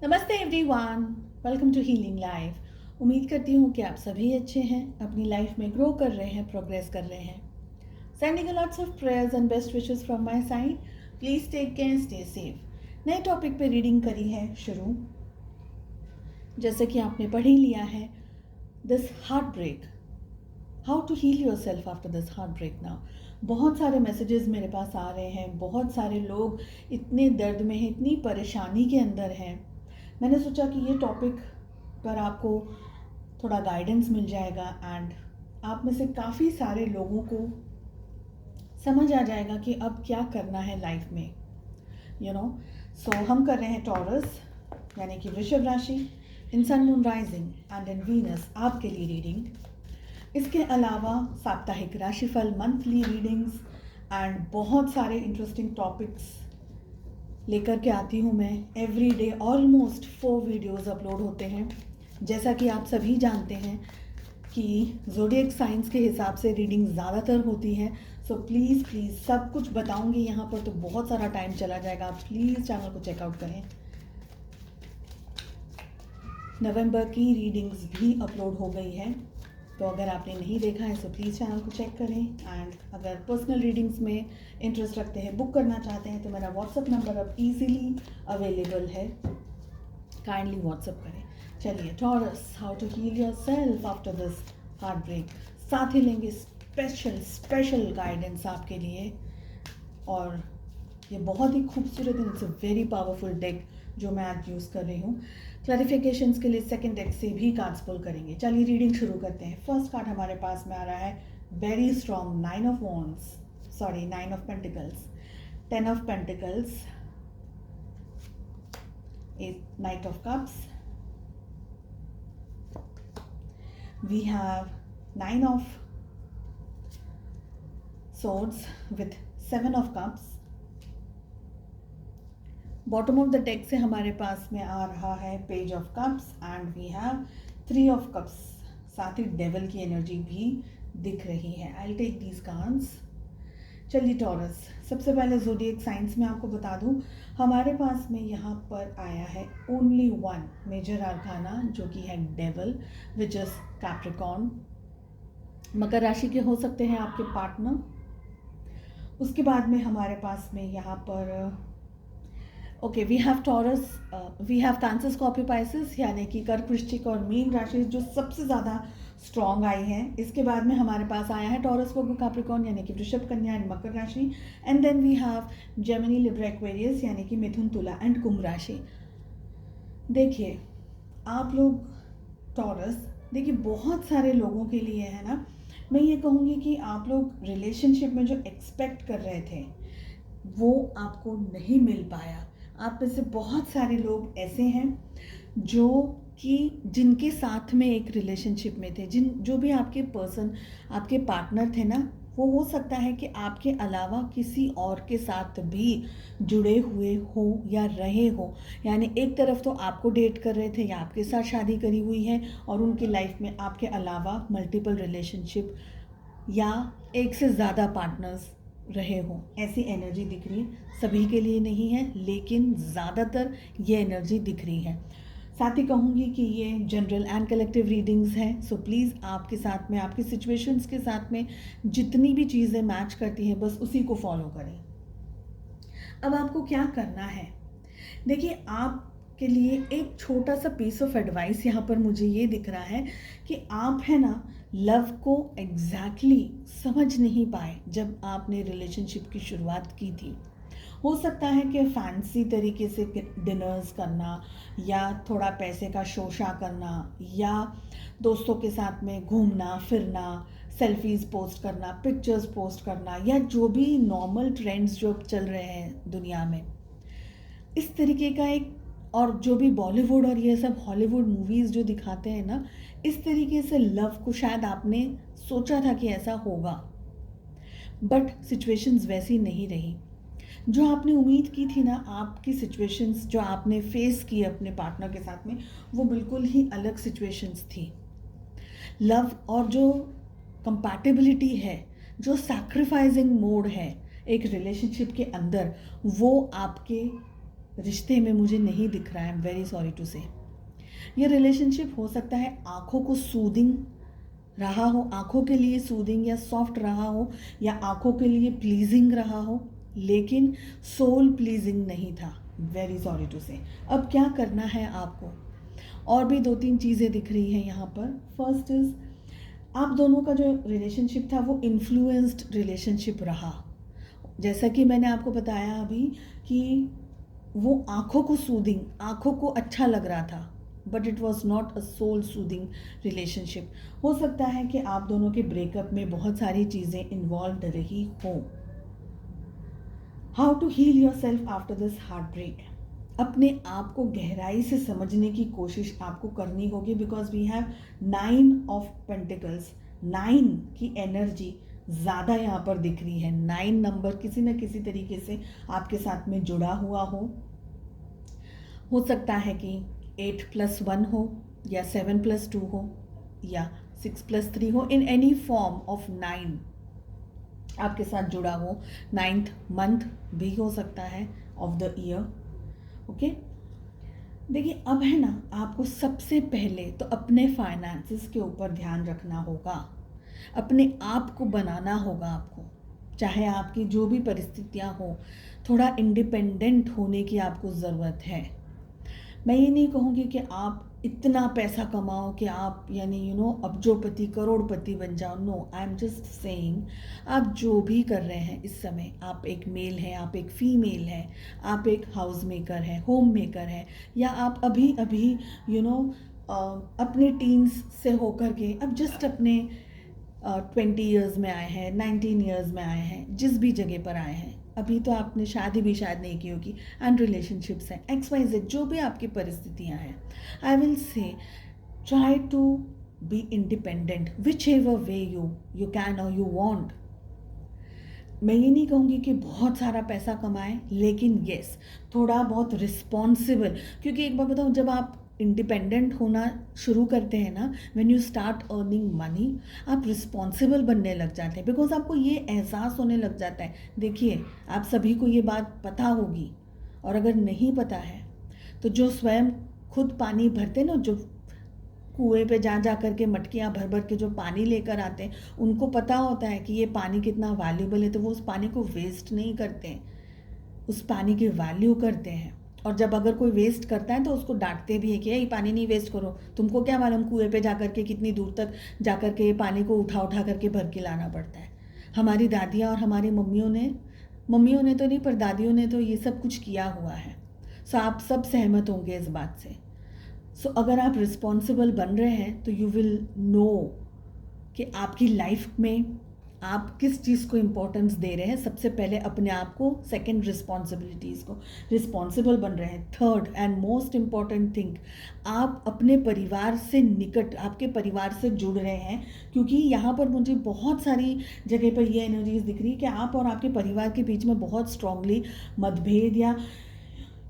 नमस्ते everyone, welcome to healing life. उम्मीद करती हूँ कि आप सभी अच्छे हैं, अपनी लाइफ में ग्रो कर रहे हैं, प्रोग्रेस कर रहे हैं। Sending lots of prayers and best wishes from my side. Please take care, stay safe. नए टॉपिक पे रीडिंग करी है शुरू। जैसे कि आपने पढ़ ही लिया है, this heartbreak, how to heal yourself after this heartbreak now. बहुत सारे मैसेजेस मेरे पास आ रहे हैं, बहुत सारे लोग इतने दर्द में हैं, इतनी परेशानी के अंदर हैं। मैंने सोचा कि ये टॉपिक पर आपको थोड़ा गाइडेंस मिल जाएगा एंड आप में से काफ़ी सारे लोगों को समझ आ जाएगा कि अब क्या करना है लाइफ में, सो हम कर रहे हैं टॉरस यानी कि वृषभ राशि, in sun moon rising and in Venus आपके लिए रीडिंग। इसके अलावा साप्ताहिक राशिफल, मंथली रीडिंग्स एंड बहुत सारे इंटरेस्टिंग टॉपिक्स लेकर के आती हूँ मैं। Every day almost 4 videos upload होते हैं। जैसा कि आप सभी जानते हैं कि ज़ोडिएक साइंस के हिसाब से रीडिंग ज़्यादातर होती है। सो प्लीज़ सब कुछ बताऊँगी यहाँ पर तो बहुत सारा टाइम चला जाएगा। आप प्लीज़ चैनल को चेकआउट करें। नवंबर की रीडिंग्स भी अपलोड हो गई है, तो अगर आपने नहीं देखा है तो प्लीज़ चैनल को चेक करें। एंड अगर पर्सनल रीडिंग्स में इंटरेस्ट रखते हैं, बुक करना चाहते हैं, तो मेरा व्हाट्सअप नंबर अब इजीली अवेलेबल है, काइंडली व्हाट्सअप करें। चलिए, Taurus, how to heal yourself after this heartbreak. साथ ही लेंगे स्पेशल गाइडेंस आपके लिए। और ये बहुत ही खूबसूरत, it's a very powerful deck जो मैं आज यूज़ कर रही हूँ। क्लैरिफिकेशंस के लिए सेकंड डेक से भी कार्ड्स पुल करेंगे। चलिए रीडिंग शुरू करते हैं। फर्स्ट कार्ड हमारे पास में आ रहा है very strong 9 of wands, sorry 9 of pentacles, 10 of pentacles, knight of cups, we have 9 of swords with 7 of cups। Bottom of the deck से हमारे पास में आ रहा है page of cups and we have 3 of cups. साथ ही devil की एनर्जी भी दिख रही है। I will take these cards. चलिए टॉरस, सबसे पहले ज़ोडिएक साइंस में आपको बता दूं, हमारे पास में यहाँ पर आया है ओनली 1 मेजर आर्काना, जो कि है डेविल, विच इज कैप्रिकॉर्न। मकर राशि के हो सकते हैं आपके पार्टनर। उसके बाद में हमारे पास में यहाँ पर okay, we have Taurus, we have Cancer, Scorpio, Pisces, यानी कि कर्क, वृश्चिक और मीन राशि जो सबसे ज़्यादा स्ट्रॉन्ग आई हैं। इसके बाद में हमारे पास आया है टॉरस, वर्गो, कैप्रिकॉर्न यानी कि वृषभ, कन्या एंड मकर राशि। And then we have Gemini, Libra, Aquarius यानी कि मिथुन, तुला एंड कुंभ राशि। देखिए आप लोग टॉरस, देखिए बहुत सारे लोगों के लिए है ना, मैं ये कहूँगी कि आप लोग रिलेशनशिप में जो एक्सपेक्ट कर रहे थे वो आपको नहीं मिल पाया। आप में से बहुत सारे लोग ऐसे हैं जो कि जिनके साथ में एक रिलेशनशिप में थे, जो भी आपके पर्सन, आपके पार्टनर थे ना, वो हो सकता है कि आपके अलावा किसी और के साथ भी जुड़े हुए हो या रहे हो। यानी एक तरफ तो आपको डेट कर रहे थे या आपके साथ शादी करी हुई है और उनकी लाइफ में आपके अलावा मल्टीपल रिलेशनशिप या एक से ज़्यादा पार्टनर्स रहे हो। ऐसी एनर्जी दिख रही है। सभी के लिए नहीं है, लेकिन ज़्यादातर ये एनर्जी दिख रही है। साथ ही कहूँगी कि ये जनरल एंड कलेक्टिव रीडिंग्स हैं। सो प्लीज़ आपके साथ में, आपकी सिचुएशंस के साथ में जितनी भी चीज़ें मैच करती हैं, बस उसी को फॉलो करें। अब आपको क्या करना है, देखिए आपके लिए एक छोटा सा पीस ऑफ एडवाइस यहाँ पर मुझे ये दिख रहा है कि आप है ना, लव को एग्जैक्टली समझ नहीं पाए जब आपने रिलेशनशिप की शुरुआत की थी। हो सकता है कि फैंसी तरीके से डिनर्स करना या थोड़ा पैसे का शोशा करना या दोस्तों के साथ में घूमना फिरना, सेल्फीज़ पोस्ट करना, पिक्चर्स पोस्ट करना, या जो भी नॉर्मल ट्रेंड्स जो चल रहे हैं दुनिया में, इस तरीके का एक, और जो भी बॉलीवुड और ये सब हॉलीवुड मूवीज़ जो दिखाते हैं ना, इस तरीके से लव को शायद आपने सोचा था कि ऐसा होगा, बट सिचुएशंस वैसी नहीं रही। जो आपने उम्मीद की थी ना, आपकी सिचुएशंस जो आपने फेस की अपने पार्टनर के साथ में, वो बिल्कुल ही अलग सिचुएशंस थी। लव और जो कंपैटिबिलिटी है, जो सैक्रिफाइसिंग मोड है एक रिलेशनशिप के अंदर, वो आपके रिश्ते में मुझे नहीं दिख रहा है। I am very sorry to say. ये रिलेशनशिप हो सकता है आँखों को सूदिंग रहा हो, आँखों के लिए सूदिंग या सॉफ्ट रहा हो, या आँखों के लिए प्लीजिंग रहा हो, लेकिन सोल प्लीजिंग नहीं था। वेरी सॉरी टू से। अब क्या करना है आपको? और भी 2-3 चीज़ें दिख रही हैं यहाँ पर। फर्स्ट इज़, आप दोनों का जो रिलेशनशिप था वो इन्फ्लुएंस्ड रिलेशनशिप रहा। जैसा कि मैंने आपको बताया अभी कि वो आँखों को सूदिंग, आँखों को अच्छा लग रहा था, but it was not a soul soothing relationship. हो सकता है कि आप दोनों के ब्रेकअप में बहुत सारी चीज़ें इन्वॉल्व रही हों। How to heal yourself after this heartbreak. अपने आप को गहराई से समझने की कोशिश आपको करनी होगी, because we have 9 of pentacles. 9 की एनर्जी ज़्यादा यहाँ पर दिख रही है। 9 नंबर किसी न किसी तरीके से आपके साथ में जुड़ा हुआ हो सकता है कि 8+1 हो, या 7+2 हो, या 6+3 हो। इन एनी फॉर्म ऑफ 9 आपके साथ जुड़ा हो। 9th मंथ भी हो सकता है ऑफ द ईयर। ओके, देखिए अब है ना, आपको सबसे पहले तो अपने फाइनेंसेस के ऊपर ध्यान रखना होगा। अपने आप को बनाना होगा आपको, चाहे आपकी जो भी परिस्थितियां हो। थोड़ा इंडिपेंडेंट होने की आपको ज़रूरत है। मैं ये नहीं कहूँगी कि आप इतना पैसा कमाओ कि आप यानी अब्जोपति करोड़पति बन जाओ। No, I am just saying, आप जो भी कर रहे हैं इस समय, आप एक मेल हैं, आप एक फीमेल हैं, आप एक हाउस मेकर हैं, होम मेकर हैं, या आप अभी अभी अपने टीन्स से होकर के अब जस्ट अपने 20 ईयर्स में आए हैं, 19 ईयर्स में आए हैं, जिस भी जगह पर आए हैं, अभी तो आपने शादी भी शायद नहीं की होगी, एंड रिलेशनशिप्स हैं, XYZ जो भी आपकी परिस्थितियां हैं। I will say try to be independent whichever way you can और यू वॉन्ट। मैं ये नहीं कहूँगी कि बहुत सारा पैसा कमाएं, लेकिन येस, थोड़ा बहुत रिस्पॉन्सिबल। क्योंकि एक बार बताऊँ, जब आप इंडिपेंडेंट होना शुरू करते हैं ना, when you start earning money, आप रिस्पॉन्सिबल बनने लग जाते हैं, बिकॉज आपको ये एहसास होने लग जाता है। देखिए, आप सभी को ये बात पता होगी, और अगर नहीं पता है तो जो स्वयं खुद पानी भरते हैं ना, जो कुएं पे जा करके मटकियाँ भर भर के जो पानी लेकर आते हैं, उनको पता होता है कि ये पानी कितना वैल्यूबल है, तो वो उस पानी को वेस्ट नहीं करते हैं, उस पानी की वैल्यू करते हैं। और जब अगर कोई वेस्ट करता है तो उसको डांटते भी है कि ये पानी नहीं वेस्ट करो, तुमको क्या मालूम कुएं पे जा कर के कितनी दूर तक जा कर के पानी को उठा उठा करके भर के लाना पड़ता है। हमारी दादियाँ और हमारी मम्मियों ने तो नहीं, पर दादियों ने तो ये सब कुछ किया हुआ है। सो आप सब सहमत होंगे इस बात से। सो अगर आप रिस्पॉन्सिबल बन रहे हैं तो यू विल नो कि आपकी लाइफ में आप किस चीज़ को इम्पोर्टेंस दे रहे हैं। सबसे पहले अपने आप को, सेकंड रिस्पॉन्सिबिलिटीज़ को, रिस्पॉन्सिबल बन रहे हैं। Third and most important thing, आप अपने परिवार से निकट, आपके परिवार से जुड़ रहे हैं। क्योंकि यहाँ पर मुझे बहुत सारी जगह पर ये एनर्जीज दिख रही है कि आप और आपके परिवार के बीच में बहुत स्ट्रांगली मतभेद या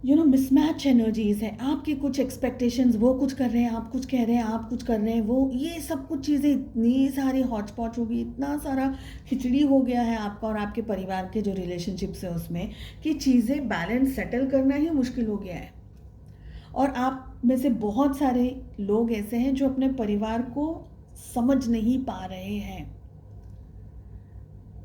मिसमैच एनर्जीज है। आपकी कुछ एक्सपेक्टेशंस, वो कुछ कर रहे हैं, आप कुछ कह रहे हैं, आप कुछ कर रहे हैं, वो ये सब कुछ चीज़ें इतनी सारी हॉच पॉच हो गई, इतना सारा खिचड़ी हो गया है आपका और आपके परिवार के जो रिलेशनशिप्स है उसमें, कि चीज़ें बैलेंस सेटल करना ही मुश्किल हो गया है। और आप में से बहुत सारे लोग ऐसे हैं जो अपने परिवार को समझ नहीं पा रहे हैं,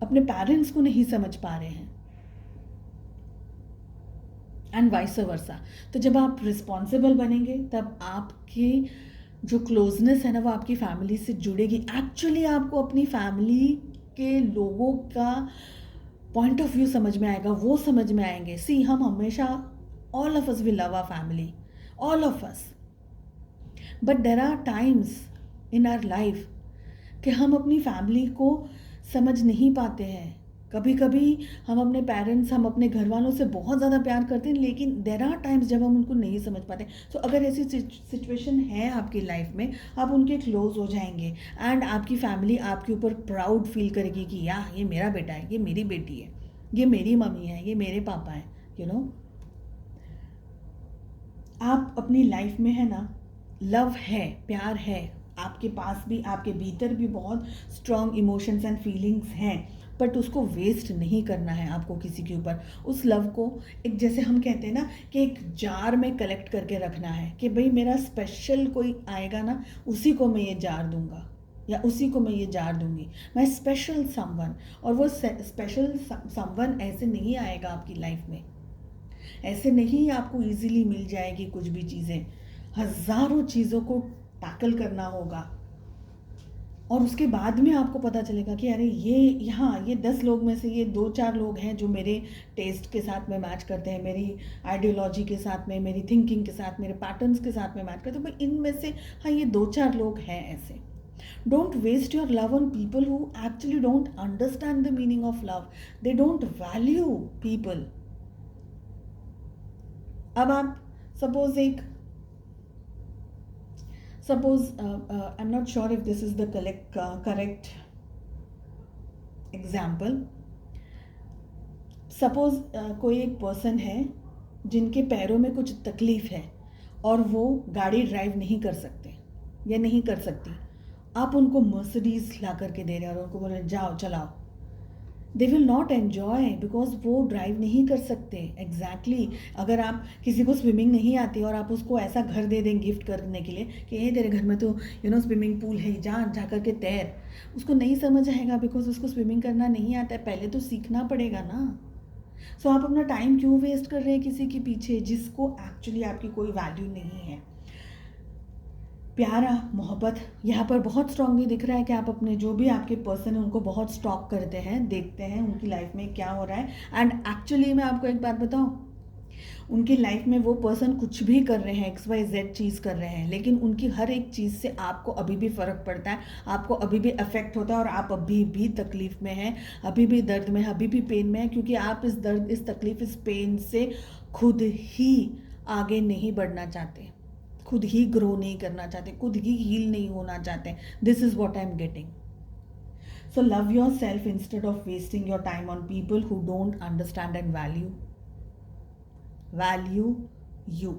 अपने पेरेंट्स को नहीं समझ पा रहे हैं, एंड वाइस वर्सा। तो जब आप रिस्पॉन्सिबल बनेंगे तब आपकी जो क्लोजनेस है ना, वो आपकी फैमिली से जुड़ेगी। एक्चुअली आपको अपनी फैमिली के लोगों का पॉइंट ऑफ व्यू समझ में आएगा, वो समझ में आएंगे। सी, हम हमेशा, all of us will love our family, all of us, but there are times in our life कि हम अपनी फैमिली को समझ नहीं पाते हैं। कभी कभी हम अपने पेरेंट्स, हम अपने घर वालों से बहुत ज़्यादा प्यार करते हैं, लेकिन देयर आर टाइम्स जब हम उनको नहीं समझ पाते। तो अगर ऐसी सिचुएशन है आपकी लाइफ में, आप उनके क्लोज हो जाएंगे, एंड आपकी फैमिली आपके ऊपर प्राउड फील करेगी कि यार ये मेरा बेटा है, ये मेरी बेटी है, ये मेरी मम्मी है, ये मेरे पापा हैं। आप अपनी लाइफ में, है ना, लव है, प्यार है, आपके पास भी, आपके भीतर भी बहुत स्ट्रॉन्ग इमोशंस एंड फीलिंग्स हैं, बट उसको वेस्ट नहीं करना है आपको किसी के ऊपर। उस लव को एक, जैसे हम कहते हैं ना कि एक जार में कलेक्ट करके रखना है कि भाई मेरा स्पेशल कोई आएगा ना, उसी को मैं ये जार दूंगा या उसी को मैं ये जार दूंगी, मैं स्पेशल समवन। और वो स्पेशल समवन ऐसे नहीं आएगा आपकी लाइफ में, ऐसे नहीं आपको इजीली मिल जाएगी कुछ भी चीज़ें। हज़ारों चीज़ों को टैकल करना होगा और उसके बाद में आपको पता चलेगा कि अरे ये यहाँ ये 10 लोग में से ये 2-4 लोग हैं जो मेरे टेस्ट के साथ में मैच करते हैं, मेरी आइडियोलॉजी के साथ में, मेरी थिंकिंग के साथ, मेरे पैटर्न्स के साथ में मैच करते हैं। भाई इनमें से हाँ ये 2-4 लोग हैं ऐसे। Don't waste your love on people who actually don't understand the meaning of love, they don't value people. अब आप suppose I'm not sure if this is the correct example. Suppose कोई एक पर्सन है जिनके पैरों में कुछ तकलीफ है और वो गाड़ी ड्राइव नहीं कर सकते या नहीं कर सकती। आप उनको मर्सिडीज ला करके दे रहे हैं और उनको बोल रहे जाओ चलाओ, they will not enjoy because वो ड्राइव नहीं कर सकते। एग्जैक्टली अगर आप किसी को स्विमिंग नहीं आती और आप उसको ऐसा घर दे दें गिफ्ट करने के लिए कि ये तेरे घर में तो स्विमिंग पूल है, जा कर के तैर, उसको नहीं समझ आएगा बिकॉज उसको स्विमिंग करना नहीं आता है। पहले तो सीखना पड़ेगा ना। सो आप अपना टाइम क्यों वेस्ट कर रहे हैं किसी के पीछे जिसको एक्चुअली आपकी कोई वैल्यू नहीं है। प्यारा मोहब्बत यहाँ पर बहुत स्ट्रांगली दिख रहा है कि आप अपने जो भी आपके पर्सन है उनको बहुत स्टॉक करते हैं, देखते हैं उनकी लाइफ में क्या हो रहा है। एंड एक्चुअली मैं आपको एक बात बताऊँ, उनकी लाइफ में वो पर्सन कुछ भी कर रहे हैं, XYZ चीज़ कर रहे हैं, लेकिन उनकी हर एक चीज़ से आपको अभी भी फ़र्क पड़ता है, आपको अभी भी अफेक्ट होता है और आप अभी भी तकलीफ़ में हैं, अभी भी दर्द में, अभी भी पेन में है, क्योंकि आप इस दर्द, इस तकलीफ़, इस पेन से खुद ही आगे नहीं बढ़ना चाहते, खुद ही ग्रो नहीं करना चाहते, खुद ही हील नहीं होना चाहते। This is what I am getting. So love your self instead of wasting your time on people who don't understand and value you.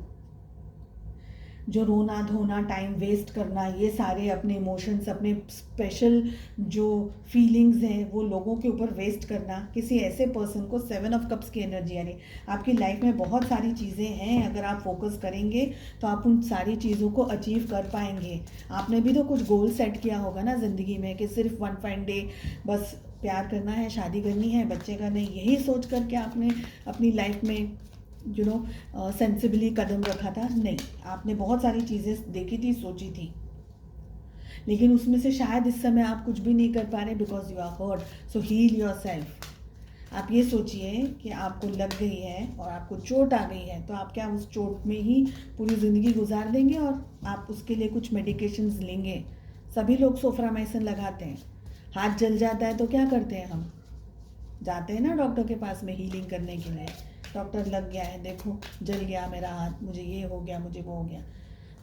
जो रोना धोना, टाइम वेस्ट करना, ये सारे अपने इमोशंस, अपने स्पेशल जो फीलिंग्स हैं वो लोगों के ऊपर वेस्ट करना, किसी ऐसे पर्सन को 7 ऑफ कप्स की एनर्जी आ रही। आपकी लाइफ में बहुत सारी चीज़ें हैं, अगर आप फोकस करेंगे तो आप उन सारी चीज़ों को अचीव कर पाएंगे। आपने भी तो कुछ गोल सेट किया होगा ना ज़िंदगी में कि सिर्फ 1 फाइन डे बस प्यार करना है, शादी करनी है, बच्चे का नहीं, यही सोच करके आपने अपनी लाइफ में सेंसिबली कदम रखा था। नहीं, आपने बहुत सारी चीज़ें देखी थी, सोची थी, लेकिन उसमें से शायद इस समय आप कुछ भी नहीं कर पा रहे because you are hurt. So heal yourself. आप ये सोचिए कि आपको लग गई है और आपको चोट आ गई है, तो आप क्या उस चोट में ही पूरी ज़िंदगी गुजार देंगे और आप उसके लिए कुछ मेडिकेशंस लेंगे? सभी लोग सोफ्रामाइसिन लगाते हैं। हाथ जल जाता है तो क्या करते हैं हम? जाते हैं ना डॉक्टर के पास में हीलिंग करने के लिए। डॉक्टर लग गया है, देखो जल गया मेरा हाथ, मुझे ये हो गया, मुझे वो हो गया।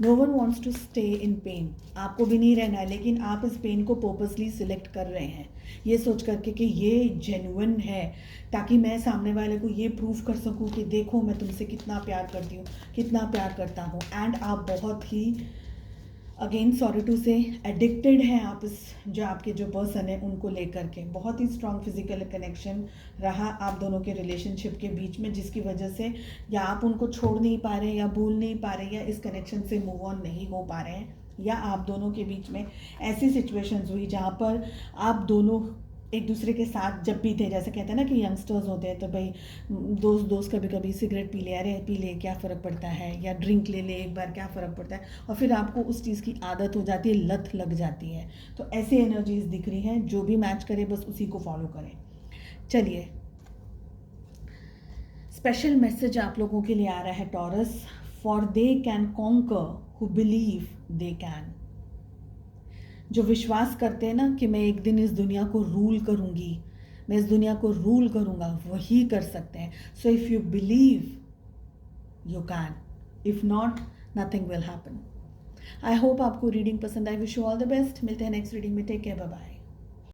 No one wants to stay in pain. आपको भी नहीं रहना है, लेकिन आप इस पेन को पर्पसली सिलेक्ट कर रहे हैं ये सोच करके कि ये जेन्युइन है, ताकि मैं सामने वाले को ये प्रूव कर सकूं कि देखो मैं तुमसे कितना प्यार करती हूँ, कितना प्यार करता हूँ। एंड आप बहुत ही अगेन सॉरी टू से एडिक्टेड हैं आप इस जो आपके जो पर्सन है उनको लेकर के। बहुत ही स्ट्रॉन्ग फिजिकल कनेक्शन रहा आप दोनों के रिलेशनशिप के बीच में, जिसकी वजह से या आप उनको छोड़ नहीं पा रहे, या भूल नहीं पा रहे, या इस कनेक्शन से मूव ऑन नहीं हो पा रहे हैं, या आप दोनों के बीच में ऐसी सिचुएशंस हुई जहाँ पर आप दोनों एक दूसरे के साथ जब भी थे, जैसे कहते हैं ना कि यंगस्टर्स होते हैं तो भाई दोस्त कभी कभी सिगरेट पी ले, अरे पी ले क्या फ़र्क पड़ता है, या ड्रिंक ले ले एक बार क्या फ़र्क पड़ता है, और फिर आपको उस चीज़ की आदत हो जाती है, लत लग जाती है। तो ऐसी एनर्जीज दिख रही हैं, जो भी मैच करे बस उसी को फॉलो करें। चलिए, स्पेशल मैसेज आप लोगों के लिए आ रहा है taurus. For they can conquer who believe they can. जो विश्वास करते हैं ना कि मैं एक दिन इस दुनिया को रूल करूंगी, मैं इस दुनिया को रूल करूंगा, वही कर सकते हैं। So if you believe you can, if not nothing will happen. I hope आपको रीडिंग पसंद आई। Wish you all the best. मिलते हैं नेक्स्ट रीडिंग में। Take care, bye bye.